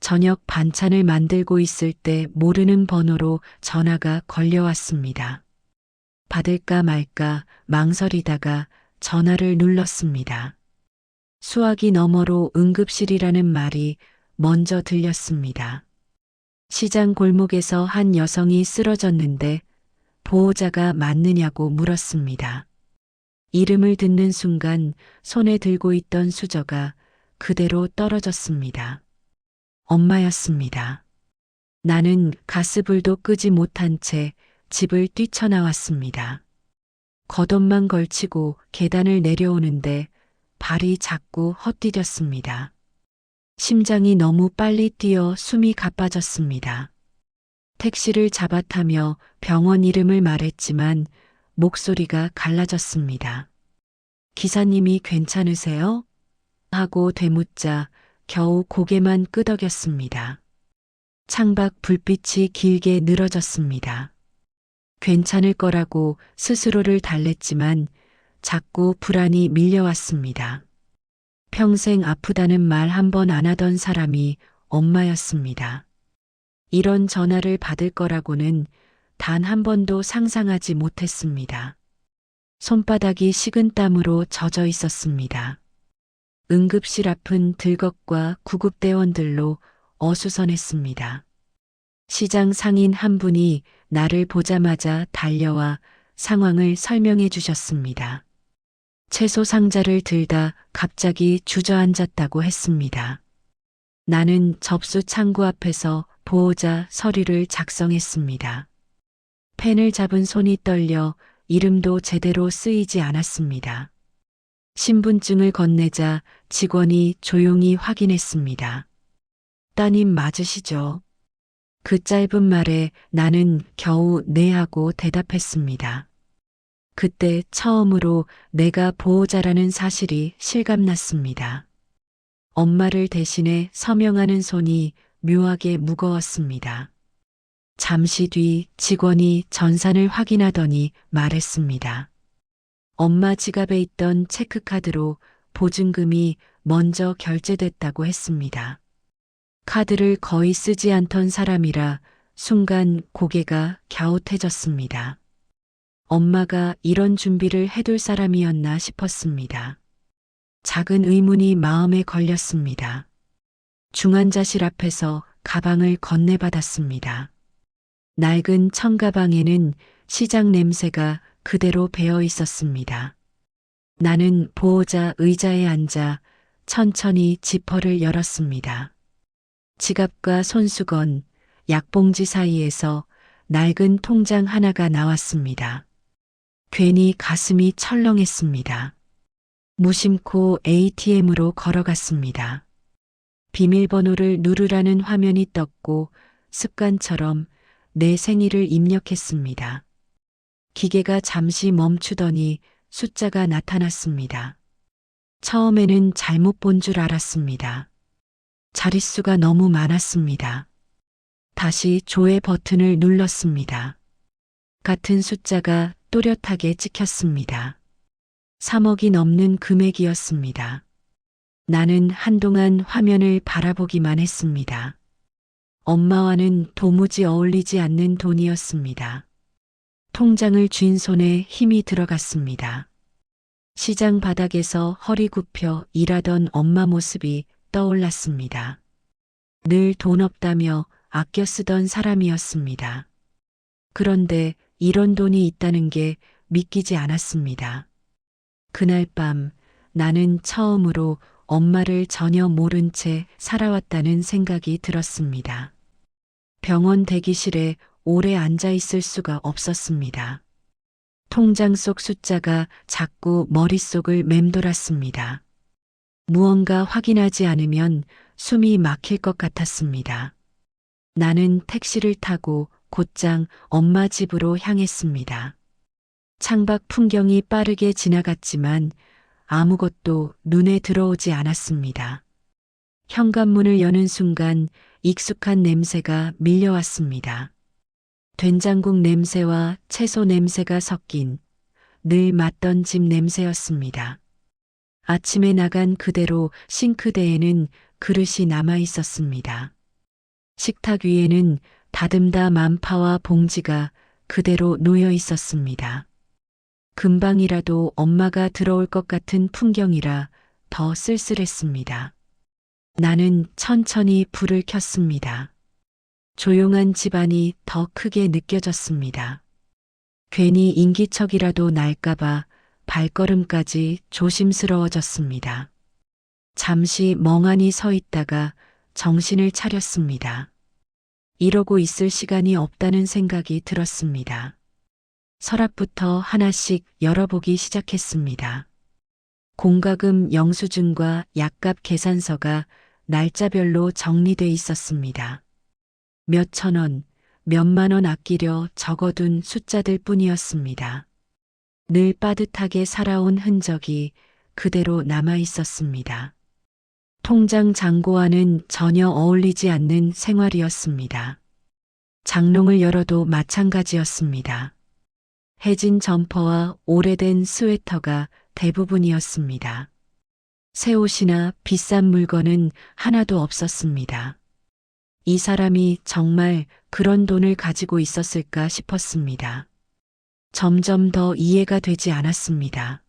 저녁 반찬을 만들고 있을 때 모르는 번호로 전화가 걸려왔습니다. 받을까 말까 망설이다가 전화를 눌렀습니다. 수화기 너머로 응급실이라는 말이 먼저 들렸습니다. 시장 골목에서 한 여성이 쓰러졌는데 보호자가 맞느냐고 물었습니다. 이름을 듣는 순간 손에 들고 있던 수저가 그대로 떨어졌습니다. 엄마였습니다. 나는 가스불도 끄지 못한 채 집을 뛰쳐나왔습니다. 겉옷만 걸치고 계단을 내려오는데 발이 자꾸 헛디뎠습니다. 심장이 너무 빨리 뛰어 숨이 가빠졌습니다. 택시를 잡아타며 병원 이름을 말했지만 목소리가 갈라졌습니다. 기사님이 괜찮으세요? 하고 되묻자 겨우 고개만 끄덕였습니다. 창밖 불빛이 길게 늘어졌습니다. 괜찮을 거라고 스스로를 달랬지만 자꾸 불안이 밀려왔습니다. 평생 아프다는 말 한 번 안 하던 사람이 엄마였습니다. 이런 전화를 받을 거라고는 단 한 번도 상상하지 못했습니다. 손바닥이 식은땀으로 젖어 있었습니다. 응급실 앞은 들것과 구급대원들로 어수선했습니다. 시장 상인 한 분이 나를 보자마자 달려와 상황을 설명해 주셨습니다. 채소 상자를 들다 갑자기 주저앉았다고 했습니다. 나는 접수 창구 앞에서 보호자 서류를 작성했습니다. 펜을 잡은 손이 떨려 이름도 제대로 쓰이지 않았습니다. 신분증을 건네자 직원이 조용히 확인했습니다. 따님 맞으시죠? 그 짧은 말에 나는 겨우 네 하고 대답했습니다. 그때 처음으로 내가 보호자라는 사실이 실감났습니다. 엄마를 대신해 서명하는 손이 묘하게 무거웠습니다. 잠시 뒤 직원이 전산을 확인하더니 말했습니다. 엄마 지갑에 있던 체크카드로 보증금이 먼저 결제됐다고 했습니다. 카드를 거의 쓰지 않던 사람이라 순간 고개가 갸웃해졌습니다. 엄마가 이런 준비를 해둘 사람이었나 싶었습니다. 작은 의문이 마음에 걸렸습니다. 중환자실 앞에서 가방을 건네받았습니다. 낡은 청가방에는 시장 냄새가 그대로 배어 있었습니다. 나는 보호자 의자에 앉아 천천히 지퍼를 열었습니다. 지갑과 손수건, 약봉지 사이에서 낡은 통장 하나가 나왔습니다. 괜히 가슴이 철렁했습니다. 무심코 ATM으로 걸어갔습니다. 비밀번호를 누르라는 화면이 떴고 습관처럼 내 생일을 입력했습니다. 기계가 잠시 멈추더니 숫자가 나타났습니다. 처음에는 잘못 본 줄 알았습니다. 자릿수가 너무 많았습니다. 다시 조회 버튼을 눌렀습니다. 같은 숫자가 또렷하게 찍혔습니다. 3억이 넘는 금액이었습니다. 나는 한동안 화면을 바라보기만 했습니다. 엄마와는 도무지 어울리지 않는 돈이었습니다. 통장을 쥔 손에 힘이 들어갔습니다. 시장 바닥에서 허리 굽혀 일하던 엄마 모습이 떠올랐습니다. 늘 돈 없다며 아껴 쓰던 사람이었습니다. 그런데 이런 돈이 있다는 게 믿기지 않았습니다. 그날 밤 나는 처음으로 엄마를 전혀 모른 채 살아왔다는 생각이 들었습니다. 병원 대기실에 오래 앉아 있을 수가 없었습니다. 통장 속 숫자가 자꾸 머릿속을 맴돌았습니다. 무언가 확인하지 않으면 숨이 막힐 것 같았습니다. 나는 택시를 타고 곧장 엄마 집으로 향했습니다. 창밖 풍경이 빠르게 지나갔지만 아무것도 눈에 들어오지 않았습니다. 현관문을 여는 순간 익숙한 냄새가 밀려왔습니다. 된장국 냄새와 채소 냄새가 섞인 늘 맡던 집 냄새였습니다. 아침에 나간 그대로 싱크대에는 그릇이 남아 있었습니다. 식탁 위에는 다듬다 만파와 봉지가 그대로 놓여 있었습니다. 금방이라도 엄마가 들어올 것 같은 풍경이라 더 쓸쓸했습니다. 나는 천천히 불을 켰습니다. 조용한 집안이 더 크게 느껴졌습니다. 괜히 인기척이라도 날까봐 발걸음까지 조심스러워졌습니다. 잠시 멍하니 서 있다가 정신을 차렸습니다. 이러고 있을 시간이 없다는 생각이 들었습니다. 서랍부터 하나씩 열어보기 시작했습니다. 공과금 영수증과 약값 계산서가 날짜별로 정리돼 있었습니다. 몇천 원, 몇만 원 아끼려 적어둔 숫자들 뿐이었습니다. 늘 빠듯하게 살아온 흔적이 그대로 남아 있었습니다. 통장 잔고와는 전혀 어울리지 않는 생활이었습니다. 장롱을 열어도 마찬가지였습니다. 해진 점퍼와 오래된 스웨터가 대부분이었습니다. 새 옷이나 비싼 물건은 하나도 없었습니다. 이 사람이 정말 그런 돈을 가지고 있었을까 싶었습니다. 점점 더 이해가 되지 않았습니다.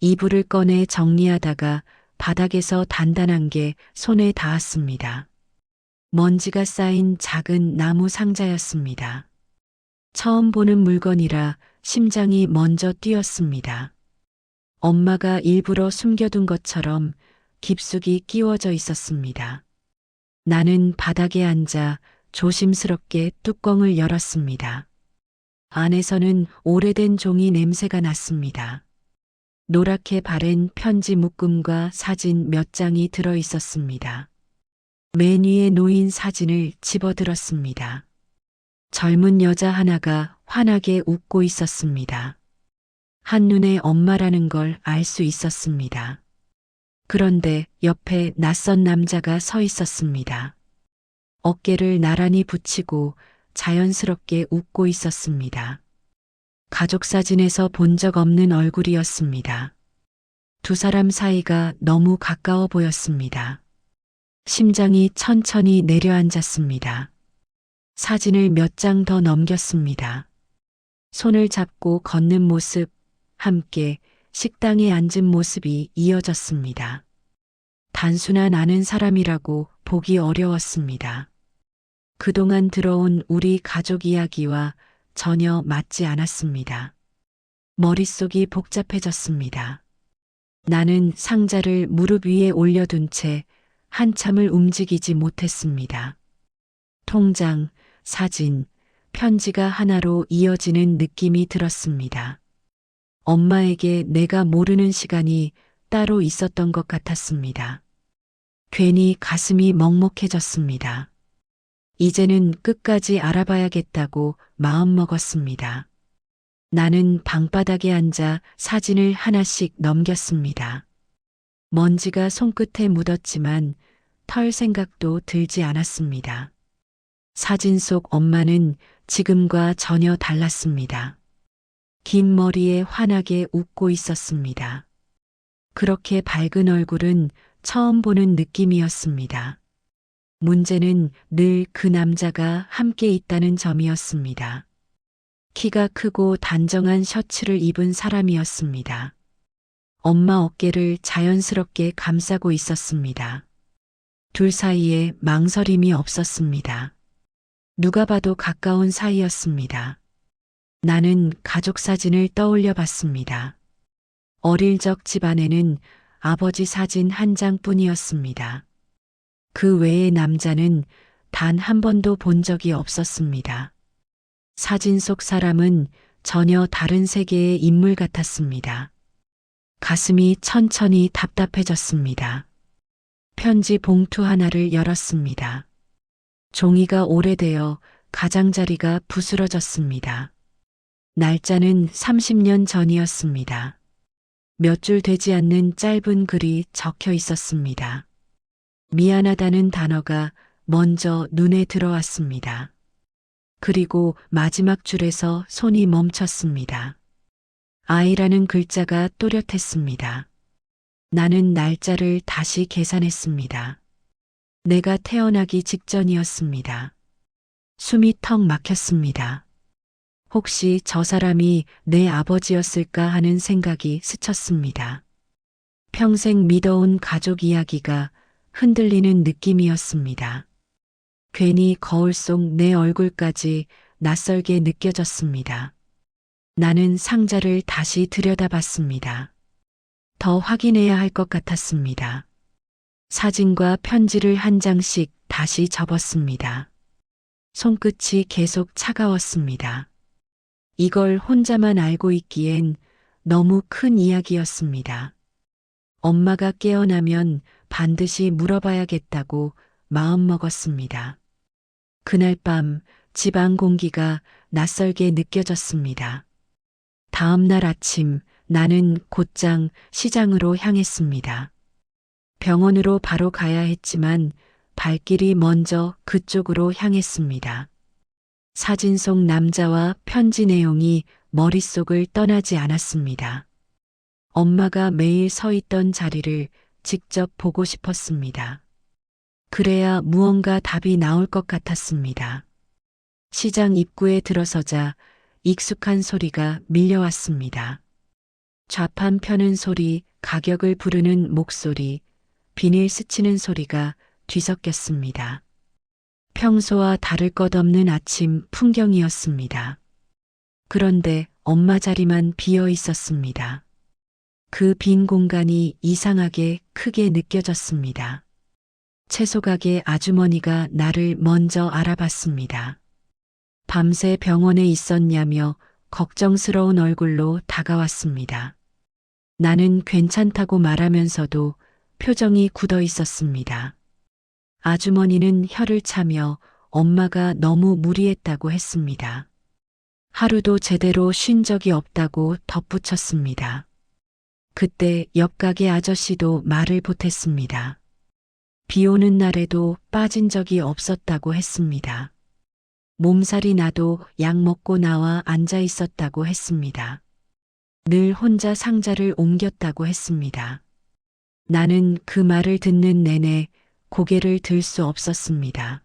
이불을 꺼내 정리하다가 바닥에서 단단한 게 손에 닿았습니다. 먼지가 쌓인 작은 나무 상자였습니다. 처음 보는 물건이라 심장이 먼저 뛰었습니다. 엄마가 일부러 숨겨둔 것처럼 깊숙이 끼워져 있었습니다. 나는 바닥에 앉아 조심스럽게 뚜껑을 열었습니다. 안에서는 오래된 종이 냄새가 났습니다. 노랗게 바랜 편지 묶음과 사진 몇 장이 들어 있었습니다. 맨 위에 놓인 사진을 집어들었습니다. 젊은 여자 하나가 환하게 웃고 있었습니다. 한눈에 엄마라는 걸 알 수 있었습니다. 그런데 옆에 낯선 남자가 서 있었습니다. 어깨를 나란히 붙이고 자연스럽게 웃고 있었습니다. 가족 사진에서 본 적 없는 얼굴이었습니다. 두 사람 사이가 너무 가까워 보였습니다. 심장이 천천히 내려앉았습니다. 사진을 몇 장 더 넘겼습니다. 손을 잡고 걷는 모습, 함께 식당에 앉은 모습이 이어졌습니다. 단순한 아는 사람이라고 보기 어려웠습니다. 그동안 들어온 우리 가족 이야기와 전혀 맞지 않았습니다. 머릿속이 복잡해졌습니다. 나는 상자를 무릎 위에 올려둔 채 한참을 움직이지 못했습니다. 통장, 사진, 편지가 하나로 이어지는 느낌이 들었습니다. 엄마에게 내가 모르는 시간이 따로 있었던 것 같았습니다. 괜히 가슴이 먹먹해졌습니다. 이제는 끝까지 알아봐야겠다고 마음먹었습니다. 나는 방바닥에 앉아 사진을 하나씩 넘겼습니다. 먼지가 손끝에 묻었지만 털 생각도 들지 않았습니다. 사진 속 엄마는 지금과 전혀 달랐습니다. 긴 머리에 환하게 웃고 있었습니다. 그렇게 밝은 얼굴은 처음 보는 느낌이었습니다. 문제는 늘 그 남자가 함께 있다는 점이었습니다. 키가 크고 단정한 셔츠를 입은 사람이었습니다. 엄마 어깨를 자연스럽게 감싸고 있었습니다. 둘 사이에 망설임이 없었습니다. 누가 봐도 가까운 사이였습니다. 나는 가족 사진을 떠올려 봤습니다. 어릴 적 집안에는 아버지 사진 한 장뿐이었습니다. 그 외의 남자는 단 한 번도 본 적이 없었습니다. 사진 속 사람은 전혀 다른 세계의 인물 같았습니다. 가슴이 천천히 답답해졌습니다. 편지 봉투 하나를 열었습니다. 종이가 오래되어 가장자리가 부스러졌습니다. 날짜는 30년 전이었습니다. 몇 줄 되지 않는 짧은 글이 적혀 있었습니다. 미안하다는 단어가 먼저 눈에 들어왔습니다. 그리고 마지막 줄에서 손이 멈췄습니다. 아이라는 글자가 또렷했습니다. 나는 날짜를 다시 계산했습니다. 내가 태어나기 직전이었습니다. 숨이 턱 막혔습니다. 혹시 저 사람이 내 아버지였을까 하는 생각이 스쳤습니다. 평생 믿어온 가족 이야기가 흔들리는 느낌이었습니다. 괜히 거울 속 내 얼굴까지 낯설게 느껴졌습니다. 나는 상자를 다시 들여다봤습니다. 더 확인해야 할 것 같았습니다. 사진과 편지를 한 장씩 다시 접었습니다. 손끝이 계속 차가웠습니다. 이걸 혼자만 알고 있기엔 너무 큰 이야기였습니다. 엄마가 깨어나면 반드시 물어봐야겠다고 마음먹었습니다. 그날 밤 집 안 공기가 낯설게 느껴졌습니다. 다음 날 아침 나는 곧장 시장으로 향했습니다. 병원으로 바로 가야 했지만 발길이 먼저 그쪽으로 향했습니다. 사진 속 남자와 편지 내용이 머릿속을 떠나지 않았습니다. 엄마가 매일 서 있던 자리를 직접 보고 싶었습니다. 그래야 무언가 답이 나올 것 같았습니다. 시장 입구에 들어서자 익숙한 소리가 밀려왔습니다. 좌판 펴는 소리, 가격을 부르는 목소리, 비닐 스치는 소리가 뒤섞였습니다. 평소와 다를 것 없는 아침 풍경이었습니다. 그런데 엄마 자리만 비어 있었습니다. 그 빈 공간이 이상하게 크게 느껴졌습니다. 채소 가게 아주머니가 나를 먼저 알아봤습니다. 밤새 병원에 있었냐며 걱정스러운 얼굴로 다가왔습니다. 나는 괜찮다고 말하면서도 표정이 굳어 있었습니다. 아주머니는 혀를 차며 엄마가 너무 무리했다고 했습니다. 하루도 제대로 쉰 적이 없다고 덧붙였습니다. 그때 옆 가게 아저씨도 말을 보탰습니다. 비 오는 날에도 빠진 적이 없었다고 했습니다. 몸살이 나도 약 먹고 나와 앉아 있었다고 했습니다. 늘 혼자 상자를 옮겼다고 했습니다. 나는 그 말을 듣는 내내 고개를 들 수 없었습니다.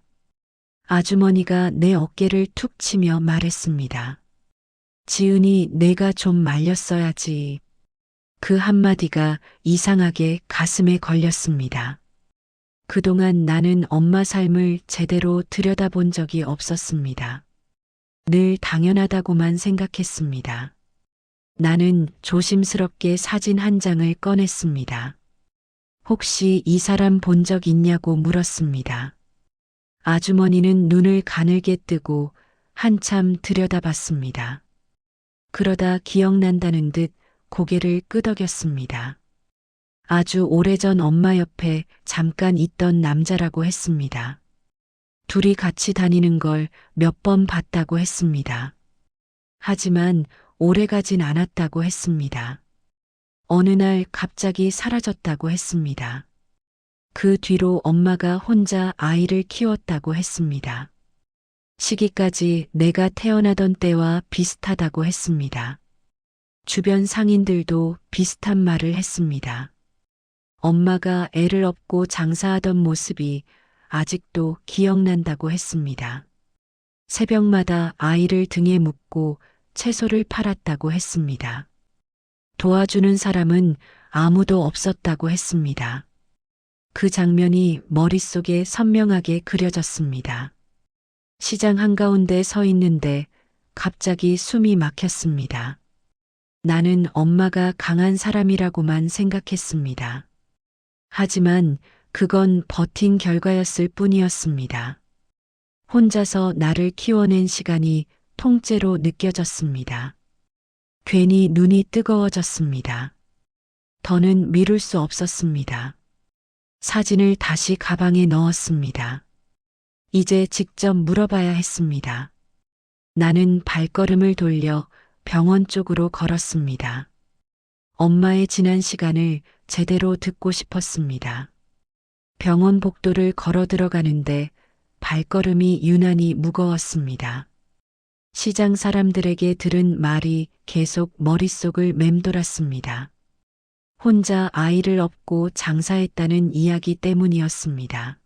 아주머니가 내 어깨를 툭 치며 말했습니다. 지은이 내가 좀 말렸어야지. 그 한마디가 이상하게 가슴에 걸렸습니다. 그동안 나는 엄마 삶을 제대로 들여다본 적이 없었습니다. 늘 당연하다고만 생각했습니다. 나는 조심스럽게 사진 한 장을 꺼냈습니다. 혹시 이 사람 본 적 있냐고 물었습니다. 아주머니는 눈을 가늘게 뜨고 한참 들여다봤습니다. 그러다 기억난다는 듯 고개를 끄덕였습니다. 아주 오래전 엄마 옆에 잠깐 있던 남자라고 했습니다. 둘이 같이 다니는 걸 몇 번 봤다고 했습니다. 하지만 오래 가진 않았다고 했습니다. 어느 날 갑자기 사라졌다고 했습니다. 그 뒤로 엄마가 혼자 아이를 키웠다고 했습니다. 시기까지 내가 태어나던 때와 비슷하다고 했습니다. 주변 상인들도 비슷한 말을 했습니다. 엄마가 애를 업고 장사하던 모습이 아직도 기억난다고 했습니다. 새벽마다 아이를 등에 묻고 채소를 팔았다고 했습니다. 도와주는 사람은 아무도 없었다고 했습니다. 그 장면이 머릿속에 선명하게 그려졌습니다. 시장 한가운데 서 있는데 갑자기 숨이 막혔습니다. 나는 엄마가 강한 사람이라고만 생각했습니다. 하지만 그건 버틴 결과였을 뿐이었습니다. 혼자서 나를 키워낸 시간이 통째로 느껴졌습니다. 괜히 눈이 뜨거워졌습니다. 더는 미룰 수 없었습니다. 사진을 다시 가방에 넣었습니다. 이제 직접 물어봐야 했습니다. 나는 발걸음을 돌려 병원 쪽으로 걸었습니다. 엄마의 지난 시간을 제대로 듣고 싶었습니다. 병원 복도를 걸어 들어가는데 발걸음이 유난히 무거웠습니다. 시장 사람들에게 들은 말이 계속 머릿속을 맴돌았습니다. 혼자 아이를 업고 장사했다는 이야기 때문이었습니다.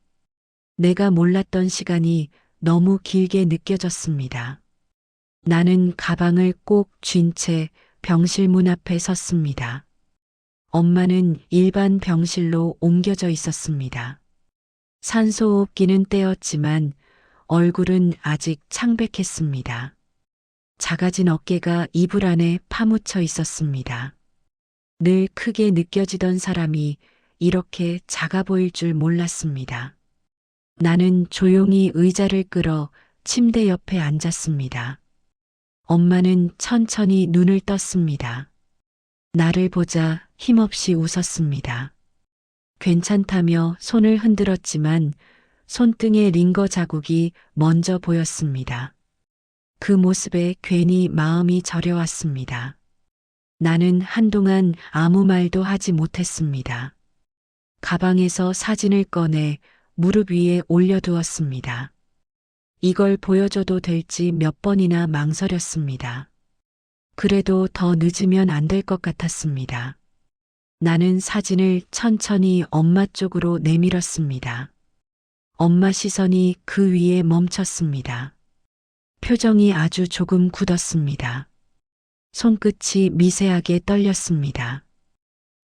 내가 몰랐던 시간이 너무 길게 느껴졌습니다. 나는 가방을 꼭 쥔 채 병실 문 앞에 섰습니다. 엄마는 일반 병실로 옮겨져 있었습니다. 산소호흡기는 떼었지만 얼굴은 아직 창백했습니다. 작아진 어깨가 이불 안에 파묻혀 있었습니다. 늘 크게 느껴지던 사람이 이렇게 작아 보일 줄 몰랐습니다. 나는 조용히 의자를 끌어 침대 옆에 앉았습니다. 엄마는 천천히 눈을 떴습니다. 나를 보자 힘없이 웃었습니다. 괜찮다며 손을 흔들었지만 손등에 링거 자국이 먼저 보였습니다. 그 모습에 괜히 마음이 저려왔습니다. 나는 한동안 아무 말도 하지 못했습니다. 가방에서 사진을 꺼내 무릎 위에 올려두었습니다. 이걸 보여줘도 될지 몇 번이나 망설였습니다. 그래도 더 늦으면 안 될 것 같았습니다. 나는 사진을 천천히 엄마 쪽으로 내밀었습니다. 엄마 시선이 그 위에 멈췄습니다. 표정이 아주 조금 굳었습니다. 손끝이 미세하게 떨렸습니다.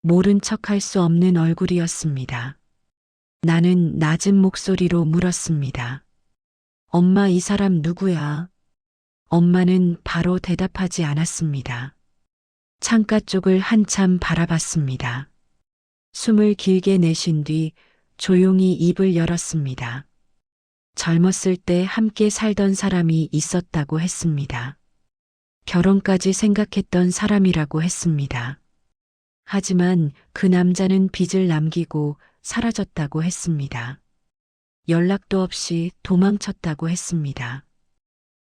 모른 척할 수 없는 얼굴이었습니다. 나는 낮은 목소리로 물었습니다. 엄마, 이 사람 누구야? 엄마는 바로 대답하지 않았습니다. 창가 쪽을 한참 바라봤습니다. 숨을 길게 내쉰 뒤 조용히 입을 열었습니다. 젊었을 때 함께 살던 사람이 있었다고 했습니다. 결혼까지 생각했던 사람이라고 했습니다. 하지만 그 남자는 빚을 남기고 사라졌다고 했습니다. 연락도 없이 도망쳤다고 했습니다.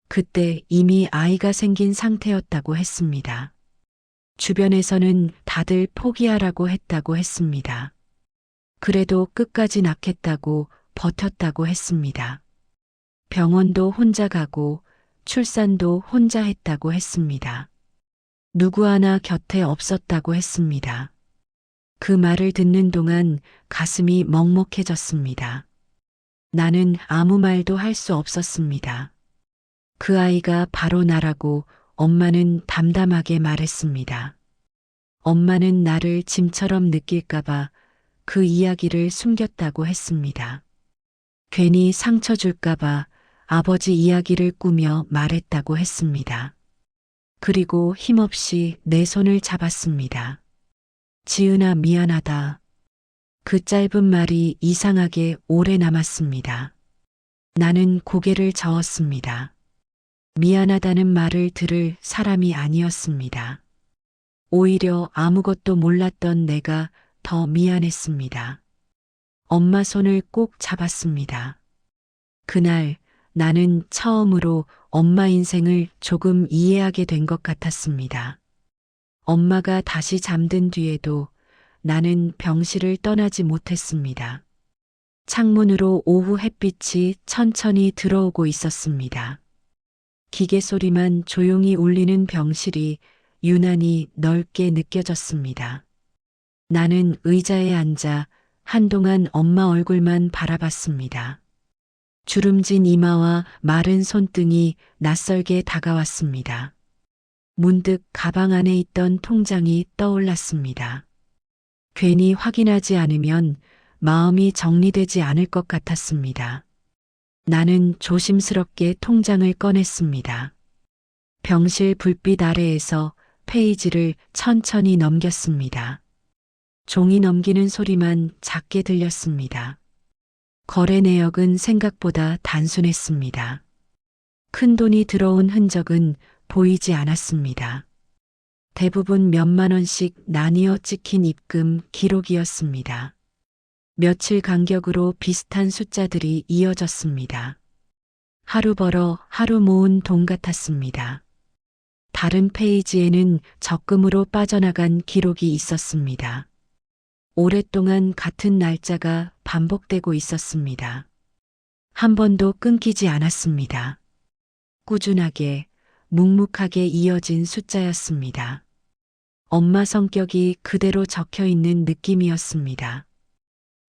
그때 이미 아이가 생긴 상태였다고 했습니다. 주변에서는 다들 포기하라고 했다고 했습니다. 그래도 끝까지 낳겠다고 버텼다고 했습니다. 병원도 혼자 가고 출산도 혼자 했다고 했습니다. 누구 하나 곁에 없었다고 했습니다. 그 말을 듣는 동안 가슴이 먹먹해졌습니다. 나는 아무 말도 할 수 없었습니다. 그 아이가 바로 나라고 엄마는 담담하게 말했습니다. 엄마는 나를 짐처럼 느낄까봐 그 이야기를 숨겼다고 했습니다. 괜히 상처 줄까봐 아버지 이야기를 꾸며 말했다고 했습니다. 그리고 힘없이 내 손을 잡았습니다. 지은아, 미안하다. 그 짧은 말이 이상하게 오래 남았습니다. 나는 고개를 저었습니다. 미안하다는 말을 들을 사람이 아니었습니다. 오히려 아무것도 몰랐던 내가 더 미안했습니다. 엄마 손을 꼭 잡았습니다. 그날 나는 처음으로 엄마 인생을 조금 이해하게 된 것 같았습니다. 엄마가 다시 잠든 뒤에도 나는 병실을 떠나지 못했습니다. 창문으로 오후 햇빛이 천천히 들어오고 있었습니다. 기계 소리만 조용히 울리는 병실이 유난히 넓게 느껴졌습니다. 나는 의자에 앉아 한동안 엄마 얼굴만 바라봤습니다. 주름진 이마와 마른 손등이 낯설게 다가왔습니다. 문득 가방 안에 있던 통장이 떠올랐습니다. 괜히 확인하지 않으면 마음이 정리되지 않을 것 같았습니다. 나는 조심스럽게 통장을 꺼냈습니다. 병실 불빛 아래에서 페이지를 천천히 넘겼습니다. 종이 넘기는 소리만 작게 들렸습니다. 거래 내역은 생각보다 단순했습니다. 큰 돈이 들어온 흔적은 보이지 않았습니다. 대부분 몇만 원씩 나뉘어 찍힌 입금 기록이었습니다. 며칠 간격으로 비슷한 숫자들이 이어졌습니다. 하루 벌어 하루 모은 돈 같았습니다. 다른 페이지에는 적금으로 빠져나간 기록이 있었습니다. 오랫동안 같은 날짜가 반복되고 있었습니다. 한 번도 끊기지 않았습니다. 꾸준하게, 묵묵하게 이어진 숫자였습니다. 엄마 성격이 그대로 적혀 있는 느낌이었습니다.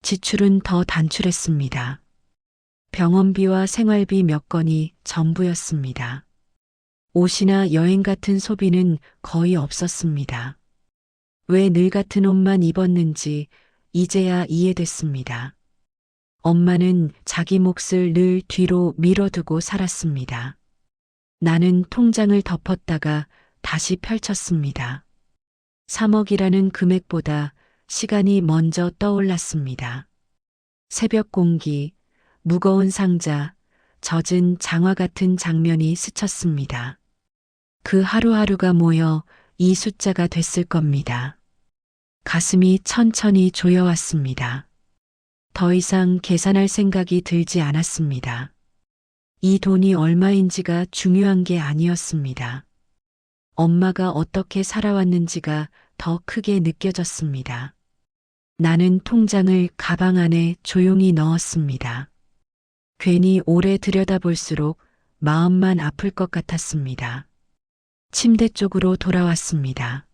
지출은 더 단출했습니다. 병원비와 생활비 몇 건이 전부였습니다. 옷이나 여행 같은 소비는 거의 없었습니다. 왜 늘 같은 옷만 입었는지 이제야 이해됐습니다. 엄마는 자기 몫을 늘 뒤로 밀어두고 살았습니다. 나는 통장을 덮었다가 다시 펼쳤습니다. 3억이라는 금액보다 시간이 먼저 떠올랐습니다. 새벽 공기, 무거운 상자, 젖은 장화 같은 장면이 스쳤습니다. 그 하루하루가 모여 이 숫자가 됐을 겁니다. 가슴이 천천히 조여왔습니다. 더 이상 계산할 생각이 들지 않았습니다. 이 돈이 얼마인지가 중요한 게 아니었습니다. 엄마가 어떻게 살아왔는지가 더 크게 느껴졌습니다. 나는 통장을 가방 안에 조용히 넣었습니다. 괜히 오래 들여다볼수록 마음만 아플 것 같았습니다. 침대 쪽으로 돌아왔습니다.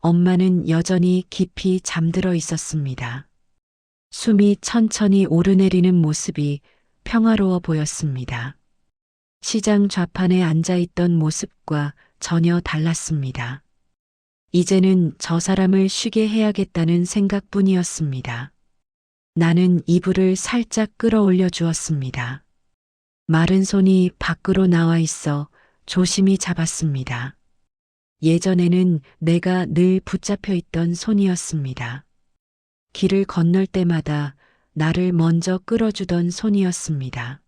엄마는 여전히 깊이 잠들어 있었습니다. 숨이 천천히 오르내리는 모습이 평화로워 보였습니다. 시장 좌판에 앉아있던 모습과 전혀 달랐습니다. 이제는 저 사람을 쉬게 해야겠다는 생각뿐이었습니다. 나는 이불을 살짝 끌어올려 주었습니다. 마른 손이 밖으로 나와 있어 조심히 잡았습니다. 예전에는 내가 늘 붙잡혀 있던 손이었습니다. 길을 건널 때마다 나를 먼저 끌어주던 손이었습니다.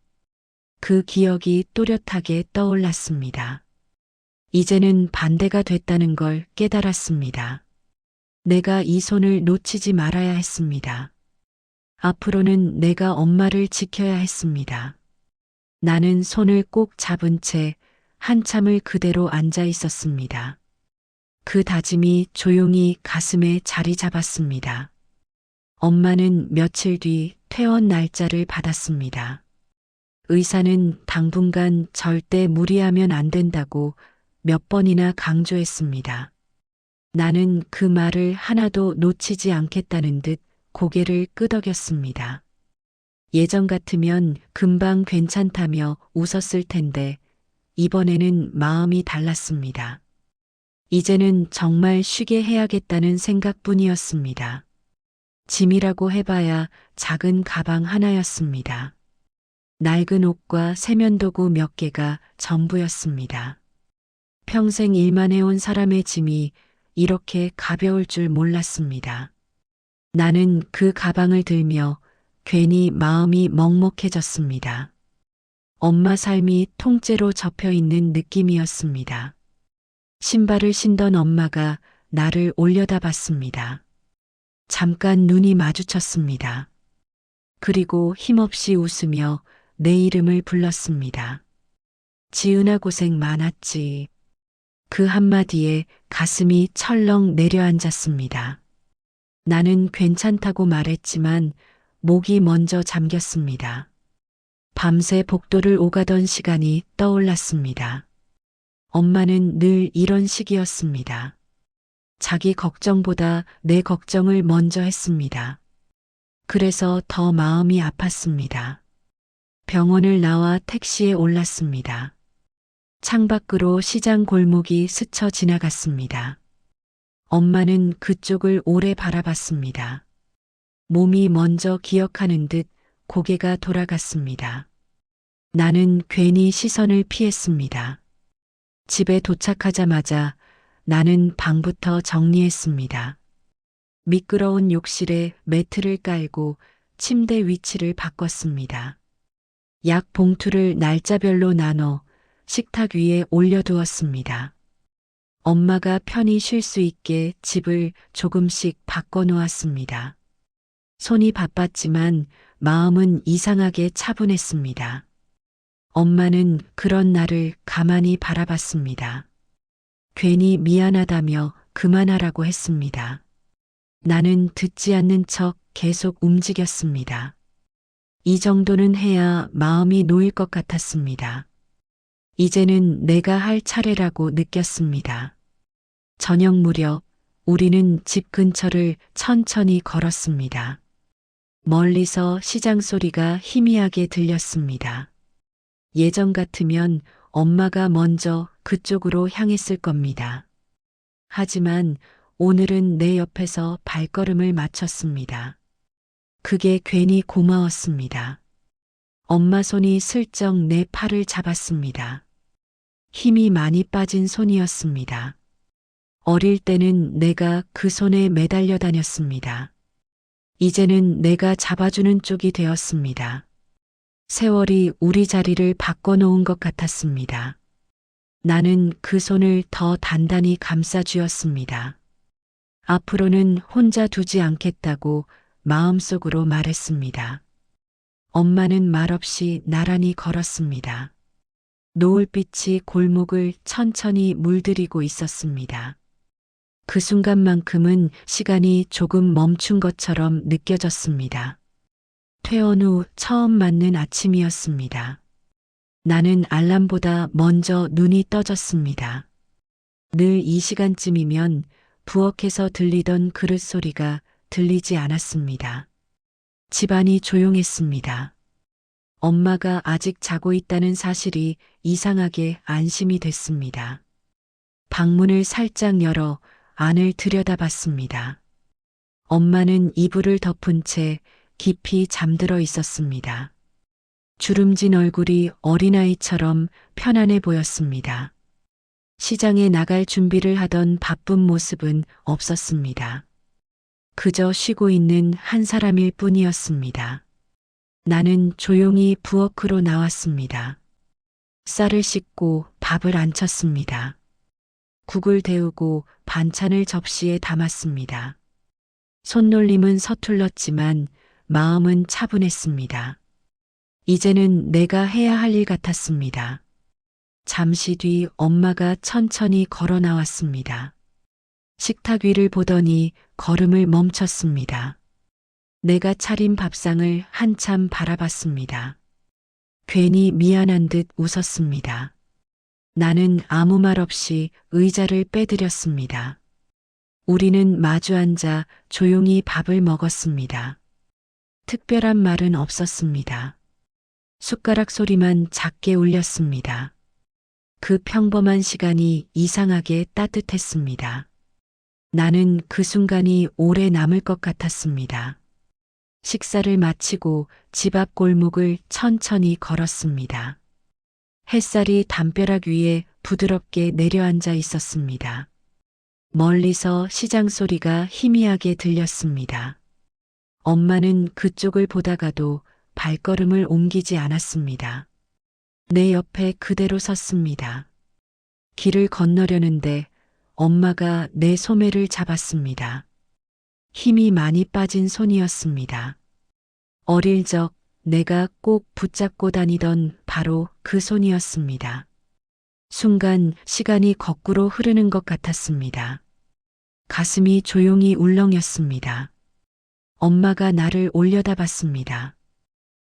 그 기억이 또렷하게 떠올랐습니다. 이제는 반대가 됐다는 걸 깨달았습니다. 내가 이 손을 놓치지 말아야 했습니다. 앞으로는 내가 엄마를 지켜야 했습니다. 나는 손을 꼭 잡은 채 한참을 그대로 앉아 있었습니다. 그 다짐이 조용히 가슴에 자리 잡았습니다. 엄마는 며칠 뒤 퇴원 날짜를 받았습니다. 의사는 당분간 절대 무리하면 안 된다고 몇 번이나 강조했습니다. 나는 그 말을 하나도 놓치지 않겠다는 듯 고개를 끄덕였습니다. 예전 같으면 금방 괜찮다며 웃었을 텐데 이번에는 마음이 달랐습니다. 이제는 정말 쉬게 해야겠다는 생각뿐이었습니다. 짐이라고 해봐야 작은 가방 하나였습니다. 낡은 옷과 세면도구 몇 개가 전부였습니다. 평생 일만 해온 사람의 짐이 이렇게 가벼울 줄 몰랐습니다. 나는 그 가방을 들며 괜히 마음이 먹먹해졌습니다. 엄마 삶이 통째로 접혀 있는 느낌이었습니다. 신발을 신던 엄마가 나를 올려다봤습니다. 잠깐 눈이 마주쳤습니다. 그리고 힘없이 웃으며 내 이름을 불렀습니다. 지은아 고생 많았지. 그 한마디에 가슴이 철렁 내려앉았습니다. 나는 괜찮다고 말했지만 목이 먼저 잠겼습니다. 밤새 복도를 오가던 시간이 떠올랐습니다. 엄마는 늘 이런 식이었습니다. 자기 걱정보다 내 걱정을 먼저 했습니다. 그래서 더 마음이 아팠습니다. 병원을 나와 택시에 올랐습니다. 창밖으로 시장 골목이 스쳐 지나갔습니다. 엄마는 그쪽을 오래 바라봤습니다. 몸이 먼저 기억하는 듯 고개가 돌아갔습니다. 나는 괜히 시선을 피했습니다. 집에 도착하자마자 나는 방부터 정리했습니다. 미끄러운 욕실에 매트를 깔고 침대 위치를 바꿨습니다. 약 봉투를 날짜별로 나눠 식탁 위에 올려두었습니다. 엄마가 편히 쉴 수 있게 집을 조금씩 바꿔놓았습니다. 손이 바빴지만 마음은 이상하게 차분했습니다. 엄마는 그런 나를 가만히 바라봤습니다. 괜히 미안하다며 그만하라고 했습니다. 나는 듣지 않는 척 계속 움직였습니다. 이 정도는 해야 마음이 놓일 것 같았습니다. 이제는 내가 할 차례라고 느꼈습니다. 저녁 무렵 우리는 집 근처를 천천히 걸었습니다. 멀리서 시장 소리가 희미하게 들렸습니다. 예전 같으면 엄마가 먼저 그쪽으로 향했을 겁니다. 하지만 오늘은 내 옆에서 발걸음을 맞췄습니다. 그게 괜히 고마웠습니다. 엄마 손이 슬쩍 내 팔을 잡았습니다. 힘이 많이 빠진 손이었습니다. 어릴 때는 내가 그 손에 매달려 다녔습니다. 이제는 내가 잡아주는 쪽이 되었습니다. 세월이 우리 자리를 바꿔놓은 것 같았습니다. 나는 그 손을 더 단단히 감싸 쥐었습니다. 앞으로는 혼자 두지 않겠다고 마음속으로 말했습니다. 엄마는 말없이 나란히 걸었습니다. 노을빛이 골목을 천천히 물들이고 있었습니다. 그 순간만큼은 시간이 조금 멈춘 것처럼 느껴졌습니다. 퇴원 후 처음 맞는 아침이었습니다. 나는 알람보다 먼저 눈이 떠졌습니다. 늘 이 시간쯤이면 부엌에서 들리던 그릇 소리가 들리지 않았습니다. 집안이 조용했습니다. 엄마가 아직 자고 있다는 사실이 이상하게 안심이 됐습니다. 방문을 살짝 열어 안을 들여다봤습니다. 엄마는 이불을 덮은 채 깊이 잠들어 있었습니다. 주름진 얼굴이 어린아이처럼 편안해 보였습니다. 시장에 나갈 준비를 하던 바쁜 모습은 없었습니다. 그저 쉬고 있는 한 사람일 뿐이었습니다. 나는 조용히 부엌으로 나왔습니다. 쌀을 씻고 밥을 안 쳤습니다. 국을 데우고 반찬을 접시에 담았습니다. 손놀림은 서툴렀지만 마음은 차분했습니다. 이제는 내가 해야 할 일 같았습니다. 잠시 뒤 엄마가 천천히 걸어 나왔습니다. 식탁 위를 보더니 걸음을 멈췄습니다. 내가 차린 밥상을 한참 바라봤습니다. 괜히 미안한 듯 웃었습니다. 나는 아무 말 없이 의자를 빼드렸습니다. 우리는 마주 앉아 조용히 밥을 먹었습니다. 특별한 말은 없었습니다. 숟가락 소리만 작게 울렸습니다. 그 평범한 시간이 이상하게 따뜻했습니다. 나는 그 순간이 오래 남을 것 같았습니다. 식사를 마치고 집 앞 골목을 천천히 걸었습니다. 햇살이 담벼락 위에 부드럽게 내려앉아 있었습니다. 멀리서 시장 소리가 희미하게 들렸습니다. 엄마는 그쪽을 보다가도 발걸음을 옮기지 않았습니다. 내 옆에 그대로 섰습니다. 길을 건너려는데 엄마가 내 소매를 잡았습니다. 힘이 많이 빠진 손이었습니다. 어릴 적 내가 꼭 붙잡고 다니던 바로 그 손이었습니다. 순간 시간이 거꾸로 흐르는 것 같았습니다. 가슴이 조용히 울렁였습니다. 엄마가 나를 올려다봤습니다.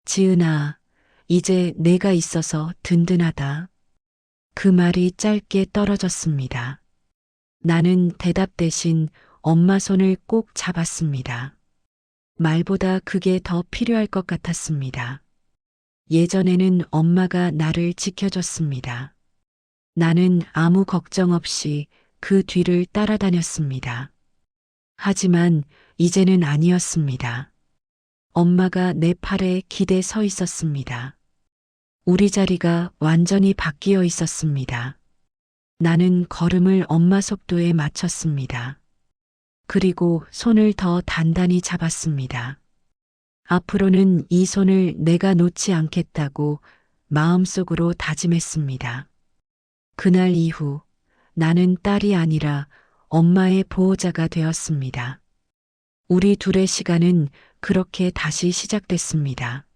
지은아, 이제 내가 있어서 든든하다. 그 말이 짧게 떨어졌습니다. 나는 대답 대신 엄마 손을 꼭 잡았습니다. 말보다 그게 더 필요할 것 같았습니다. 예전에는 엄마가 나를 지켜줬습니다. 나는 아무 걱정 없이 그 뒤를 따라다녔습니다. 하지만 이제는 아니었습니다. 엄마가 내 팔에 기대 서 있었습니다. 우리 자리가 완전히 바뀌어 있었습니다. 나는 걸음을 엄마 속도에 맞췄습니다. 그리고 손을 더 단단히 잡았습니다. 앞으로는 이 손을 내가 놓지 않겠다고 마음속으로 다짐했습니다. 그날 이후 나는 딸이 아니라 엄마의 보호자가 되었습니다. 우리 둘의 시간은 그렇게 다시 시작됐습니다.